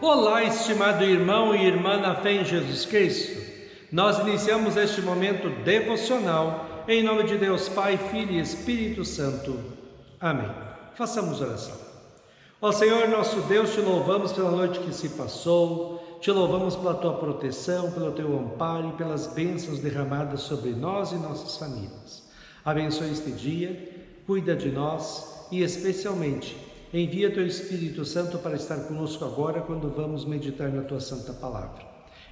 Olá, estimado irmão e irmã na fé em Jesus Cristo. Nós iniciamos este momento devocional em nome de Deus Pai, Filho e Espírito Santo. Amém. Façamos oração. Ó Senhor nosso Deus, te louvamos pela noite que se passou, te louvamos pela tua proteção, pelo teu amparo e pelas bênçãos derramadas sobre nós e nossas famílias. Abençoe este dia, cuida de nós e especialmente envia teu Espírito Santo para estar conosco agora quando vamos meditar na tua santa palavra.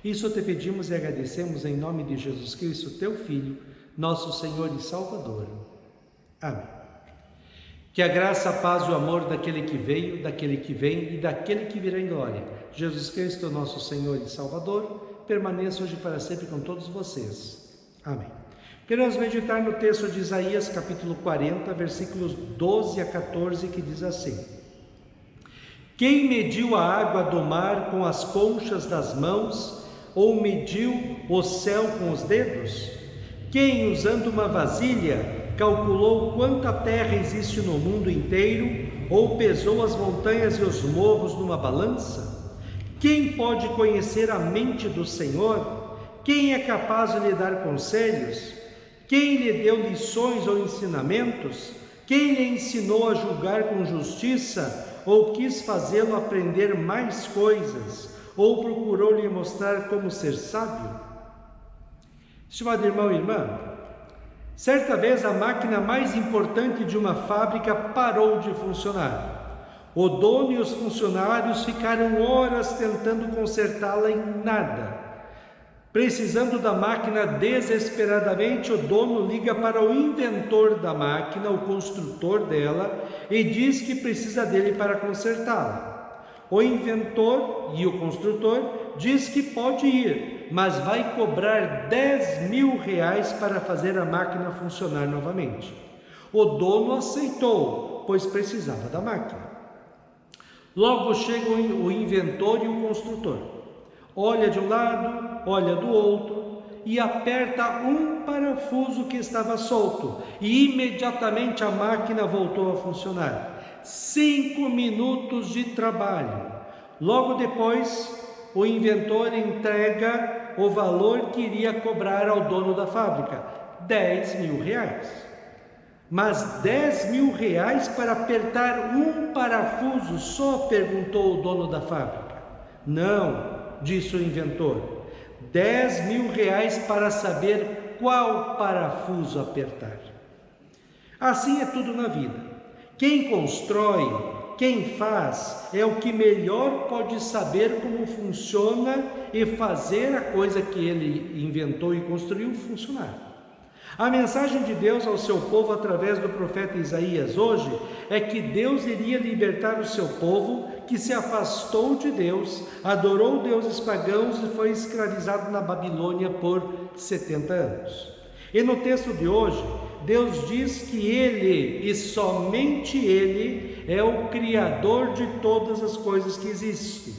Isso te pedimos e agradecemos em nome de Jesus Cristo, teu Filho, nosso Senhor e Salvador. Amém. Que a graça, a paz e o amor daquele que veio, daquele que vem e daquele que virá em glória, Jesus Cristo, nosso Senhor e Salvador, permaneça hoje para sempre com todos vocês. Amém. Queremos meditar no texto de Isaías, capítulo 40, versículos 12 a 14, que diz assim: Quem mediu a água do mar com as conchas das mãos, ou mediu o céu com os dedos? Quem, usando uma vasilha, calculou quanta terra existe no mundo inteiro, ou pesou as montanhas e os morros numa balança? Quem pode conhecer a mente do Senhor? Quem é capaz de lhe dar conselhos? Quem lhe deu lições ou ensinamentos? Quem lhe ensinou a julgar com justiça? Ou quis fazê-lo aprender mais coisas? Ou procurou lhe mostrar como ser sábio? Estimado irmão e irmã, certa vez a máquina mais importante de uma fábrica parou de funcionar. O dono e os funcionários ficaram horas tentando consertá-la e nada. Precisando da máquina desesperadamente, o dono liga para o inventor da máquina, o construtor dela, e diz que precisa dele para consertá-la. O inventor e o construtor diz que pode ir, mas vai cobrar R$10.000 para fazer a máquina funcionar novamente. O dono aceitou, pois precisava da máquina. Logo chega o inventor e o construtor. Olha de um lado, olha do outro e aperta um parafuso que estava solto e imediatamente a máquina voltou a funcionar. 5 minutos de trabalho. Logo depois, o inventor entrega o valor que iria cobrar ao dono da fábrica, R$10.000. Mas R$10.000 para apertar um parafuso só? Perguntou o dono da fábrica. Não, disse o inventor, R$10.000 para saber qual parafuso apertar. Assim é tudo na vida. Quem constrói, quem faz, é o que melhor pode saber como funciona e fazer a coisa que ele inventou e construiu funcionar. A mensagem de Deus ao seu povo através do profeta Isaías hoje é que Deus iria libertar o seu povo que se afastou de Deus, adorou deuses pagãos e foi escravizado na Babilônia por 70 anos. E no texto de hoje, Deus diz que Ele e somente Ele é o Criador de todas as coisas que existem.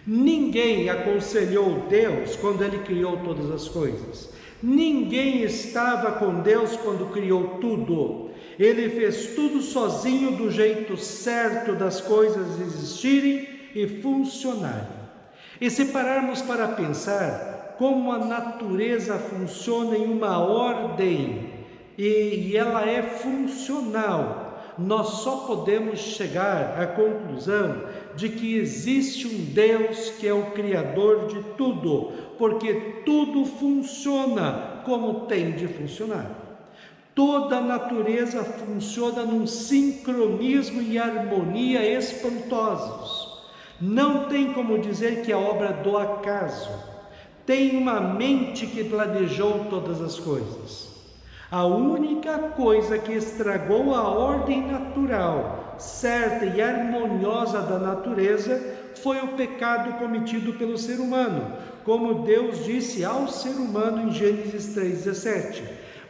Ninguém aconselhou Deus quando Ele criou todas as coisas. Ninguém estava com Deus quando criou tudo. Ele fez tudo sozinho do jeito certo das coisas existirem e funcionarem. E se pararmos para pensar como a natureza funciona em uma ordem e ela é funcional, nós só podemos chegar à conclusão de que existe um Deus que é o Criador de tudo, porque tudo funciona como tem de funcionar. Toda a natureza funciona num sincronismo e harmonia espantosos. Não tem como dizer que é obra do acaso. Tem uma mente que planejou todas as coisas. A única coisa que estragou a ordem natural, certa e harmoniosa da natureza, foi o pecado cometido pelo ser humano, como Deus disse ao ser humano em Gênesis 3,17,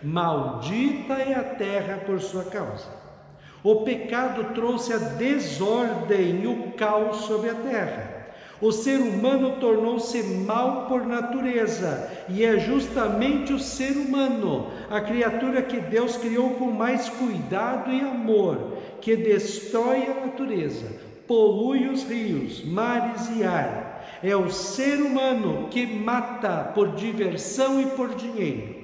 maldita é a terra por sua causa. O pecado trouxe a desordem e o caos sobre a terra. O ser humano tornou-se mau por natureza, e é justamente o ser humano, a criatura que Deus criou com mais cuidado e amor, que destrói a natureza, polui os rios, mares e ar. É o ser humano que mata por diversão e por dinheiro.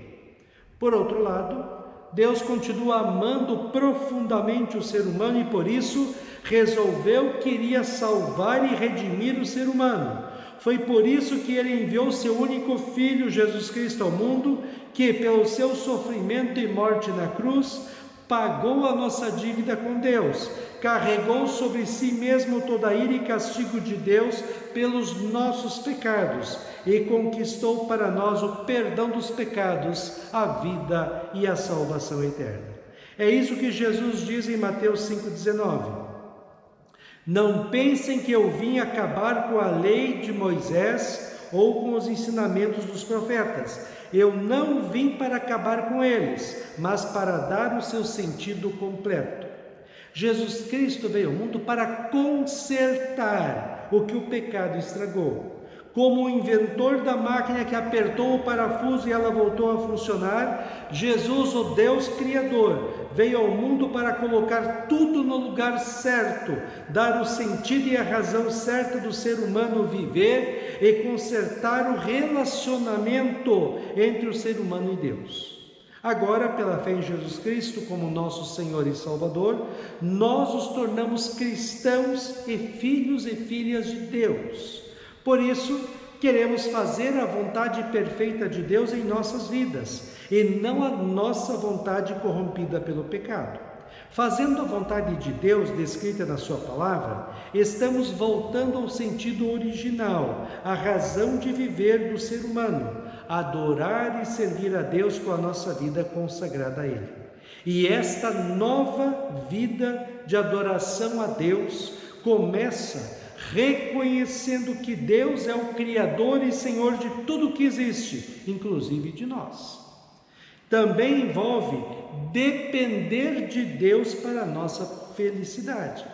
Por outro lado, Deus continua amando profundamente o ser humano e por isso resolveu que iria salvar e redimir o ser humano. Foi por isso que ele enviou seu único Filho, Jesus Cristo, ao mundo, que pelo seu sofrimento e morte na cruz, pagou a nossa dívida com Deus, carregou sobre si mesmo toda a ira e castigo de Deus pelos nossos pecados e conquistou para nós o perdão dos pecados, a vida e a salvação eterna. É isso que Jesus diz em Mateus 5,19. Não pensem que eu vim acabar com a lei de Moisés ou com os ensinamentos dos profetas. Eu não vim para acabar com eles, mas para dar o seu sentido completo. Jesus Cristo veio ao mundo para consertar o que o pecado estragou. Como o inventor da máquina que apertou o parafuso e ela voltou a funcionar, Jesus, o Deus Criador, veio ao mundo para colocar tudo no lugar certo, dar o sentido e a razão certa do ser humano viver e consertar o relacionamento entre o ser humano e Deus. Agora, pela fé em Jesus Cristo como nosso Senhor e Salvador, nós nos tornamos cristãos e filhos e filhas de Deus. Por isso, queremos fazer a vontade perfeita de Deus em nossas vidas, e não a nossa vontade corrompida pelo pecado. Fazendo a vontade de Deus descrita na sua palavra, estamos voltando ao sentido original, à razão de viver do ser humano, adorar e servir a Deus com a nossa vida consagrada a Ele. E esta nova vida de adoração a Deus começa reconhecendo que Deus é o Criador e Senhor de tudo que existe, inclusive de nós. Também envolve depender de Deus para a nossa felicidade.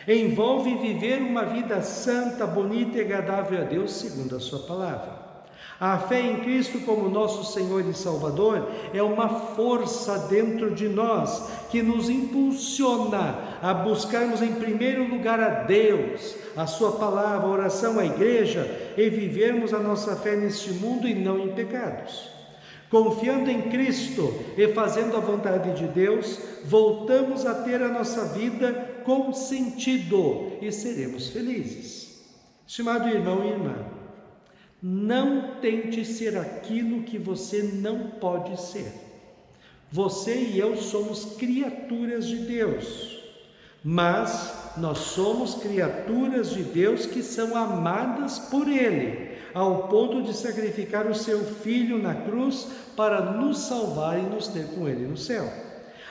Envolve viver uma vida santa, bonita e agradável a Deus, segundo a sua palavra. A fé em Cristo como nosso Senhor e Salvador é uma força dentro de nós que nos impulsiona a buscarmos em primeiro lugar a Deus, a sua palavra, a oração, a igreja e vivermos a nossa fé neste mundo e não em pecados. Confiando em Cristo e fazendo a vontade de Deus, voltamos a ter a nossa vida com sentido e seremos felizes. Estimado irmão e irmã, não tente ser aquilo que você não pode ser. Você e eu somos criaturas de Deus, mas nós somos criaturas de Deus que são amadas por Ele, ao ponto de sacrificar o seu Filho na cruz para nos salvar e nos ter com Ele no céu.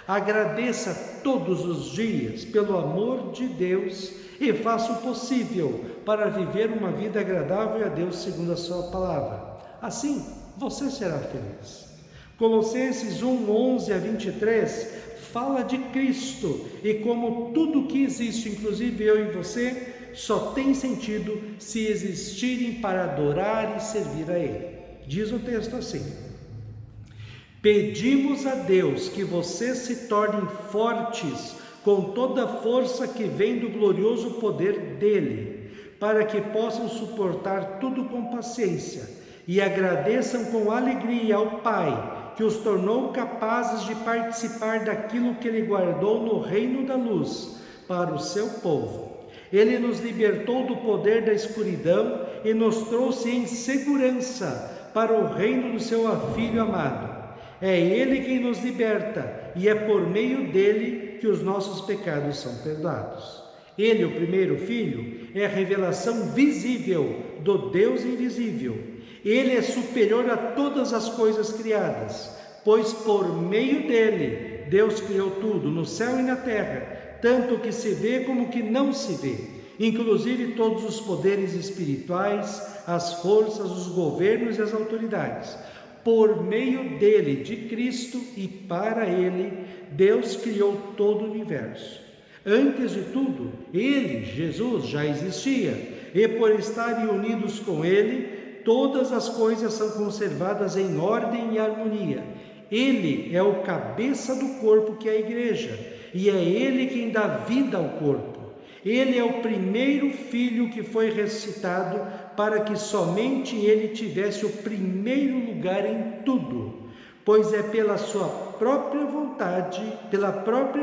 Agradeça todos os dias pelo amor de Deus e faça o possível para viver uma vida agradável a Deus segundo a sua palavra. Assim, você será feliz. Colossenses 1:11-23 fala de Cristo e como tudo que existe, inclusive eu e você, só tem sentido se existirem para adorar e servir a Ele. Diz o texto assim: pedimos a Deus que vocês se tornem fortes com toda a força que vem do glorioso poder dEle, para que possam suportar tudo com paciência e agradeçam com alegria ao Pai, que os tornou capazes de participar daquilo que Ele guardou no reino da luz para o seu povo. Ele nos libertou do poder da escuridão e nos trouxe em segurança para o reino do seu Filho amado. É Ele quem nos liberta e é por meio dele que os nossos pecados são perdoados. Ele, o primeiro Filho, é a revelação visível do Deus invisível. Ele é superior a todas as coisas criadas, pois por meio dele Deus criou tudo, no céu e na terra, tanto o que se vê como o que não se vê, inclusive todos os poderes espirituais, as forças, os governos e as autoridades. Por meio dele, de Cristo e para ele, Deus criou todo o universo. Antes de tudo, ele, Jesus, já existia, e por estarem unidos com ele, todas as coisas são conservadas em ordem e harmonia. Ele é o cabeça do corpo que é a igreja, e é ele quem dá vida ao corpo. Ele é o primeiro filho que foi ressuscitado para que somente ele tivesse o primeiro lugar em tudo, pois é pela própria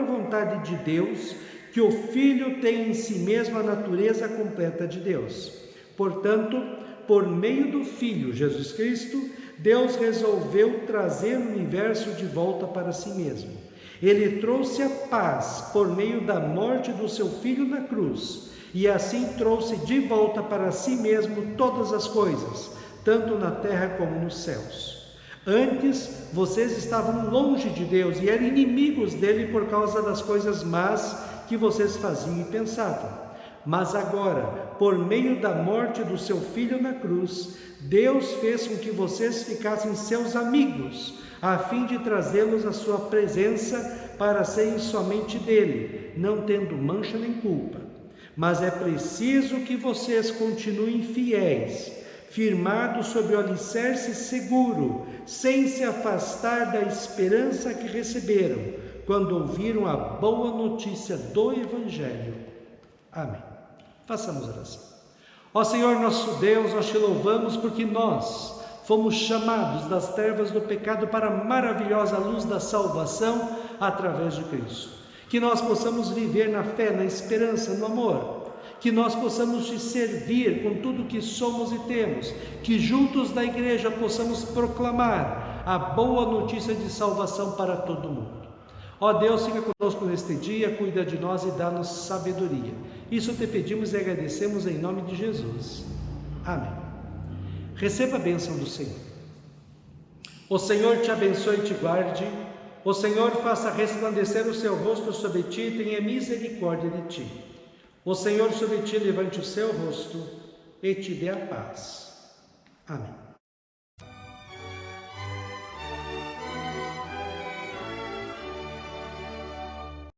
vontade de Deus, que o Filho tem em si mesmo a natureza completa de Deus. Portanto, por meio do Filho, Jesus Cristo, Deus resolveu trazer o universo de volta para si mesmo. Ele trouxe a paz por meio da morte do seu Filho na cruz, e assim trouxe de volta para si mesmo todas as coisas, tanto na terra como nos céus. Antes, vocês estavam longe de Deus e eram inimigos dele por causa das coisas más que vocês faziam e pensavam. Mas agora, por meio da morte do seu Filho na cruz, Deus fez com que vocês ficassem seus amigos, a fim de trazê-los à sua presença para serem somente dele, não tendo mancha nem culpa. Mas é preciso que vocês continuem fiéis, firmados sobre o alicerce seguro, sem se afastar da esperança que receberam, quando ouviram a boa notícia do Evangelho. Amém. Façamos oração. Ó Senhor nosso Deus, nós te louvamos porque nós fomos chamados das trevas do pecado para a maravilhosa luz da salvação através de Cristo. Que nós possamos viver na fé, na esperança, no amor. Que nós possamos te servir com tudo que somos e temos. Que juntos da igreja possamos proclamar a boa notícia de salvação para todo mundo. Ó Deus, fica conosco neste dia, cuida de nós e dá-nos sabedoria. Isso te pedimos e agradecemos em nome de Jesus. Amém. Receba a bênção do Senhor. O Senhor te abençoe e te guarde. O Senhor faça resplandecer o seu rosto sobre ti e tenha misericórdia de ti. O Senhor sobre ti levante o seu rosto e te dê a paz. Amém.